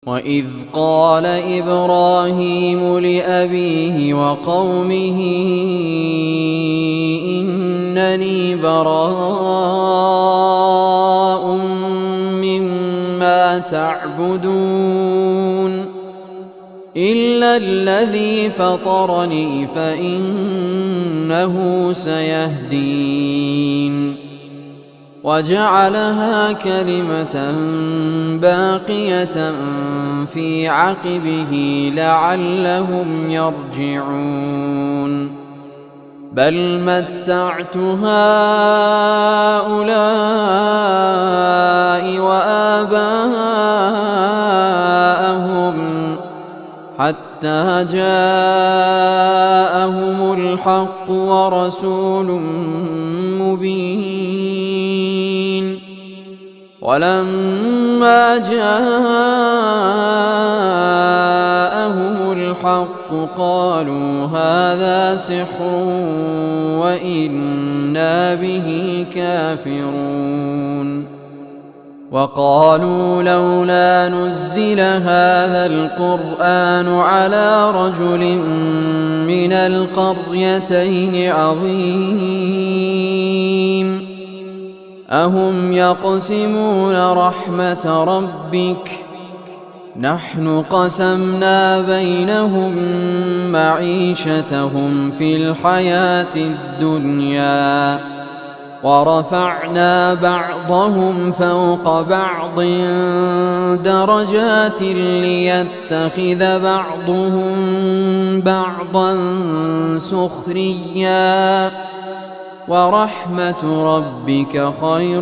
وَإِذْ قَالَ إِبْرَاهِيمُ لِأَبِيهِ وَقَوْمِهِ إِنَّنِي بَرَاءٌ مِّمَّا تَعْبُدُونَ إِلَّا الَّذِي فَطَرَنِي فَإِنَّهُ سَيَهْدِينِ وَجَعَلَهَا كَلِمَةً بَاقِيَةً فِي عَقِبِهِ لَعَلَّهُمْ يَرْجِعُونَ بَلْ مَتَّعْتُ هَٰؤُلَاءِ وَآبَاءَهُمْ حَتَّىٰ جَاءَهُمُ الْحَقُّ وَرَسُولٌ مُّبِينٌ وَلَمَّا جَاءَهُمُ الْحَقُّ قَالُوا هَٰذَا سِحْرٌ وَإِنَّا بِهِ كَافِرُونَ وَقَالُوا لَوْلَا نُزِّلَ هَٰذَا الْقُرْآنُ عَلَىٰ رَجُلٍ مِّنَ الْقَرْيَتَيْنِ عَظِيمٍ أَهُمْ يَقْسِمُونَ رَحْمَةَ رَبِّكَ نَحْنُ قَسَمْنَا بَيْنَهُم مَّعِيشَتَهُمْ فِي الْحَيَاةِ الدُّنْيَا وَرَفَعْنَا بَعْضَهُمْ فَوْقَ بَعْضٍ دَرَجَاتٍ لِّيَتَّخِذَ بَعْضُهُم بَعْضًا سُخْرِيًّا وَرَحْمَةُ رَبِّكَ خَيْرٌ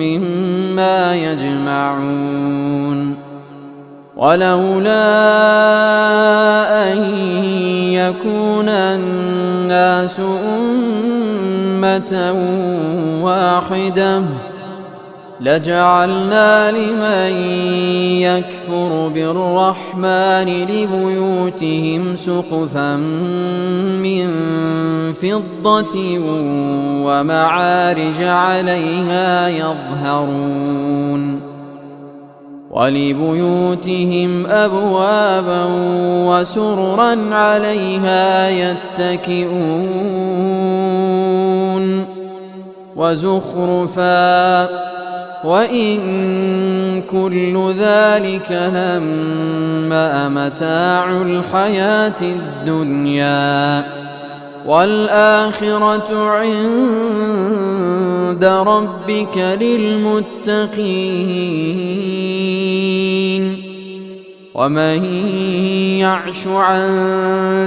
مِّمَّا يَجْمَعُونَ وَلَوْلَا أَن يَكُونَ النَّاسُ أُمَّةً وَاحِدَةً لَجَعَلْنَا لِمَن يَكْفُرُ بِالرَّحْمَٰنِ لِبُيُوتِهِمْ سُقُفًا مِّن فِضَّةٍ وَمَعَارِجَ عَلَيْهَا يَظْهَرُونَ وَلِبُيُوتِهِمْ أَبْوَابًا وَسُرُرًا عَلَيْهَا يَتَّكِئُونَ وَزُخْرُفًا وَإِن كُلُّ ذَلِكَ لَمَّا مَتَاعُ الْحَيَاةِ الدُّنْيَا وَالْآخِرَةُ عِندَ رَبِّكَ لِلْمُتَّقِينَ وَمَن يَعْشُ عَن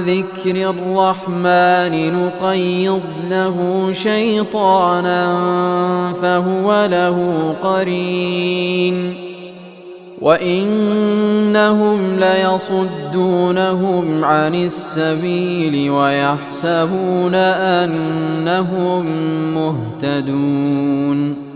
ذِكْرِ الرَّحْمَٰنِ نُقَيِّضْ لَهُ شَيْطَانًا فَهُوَ لَهُ قَرِينٌ وَإِنَّهُمْ لَيَصُدُّونَهُمْ عَنِ السَّبِيلِ وَيَحْسَبُونَ أَنَّهُم مُّهْتَدُونَ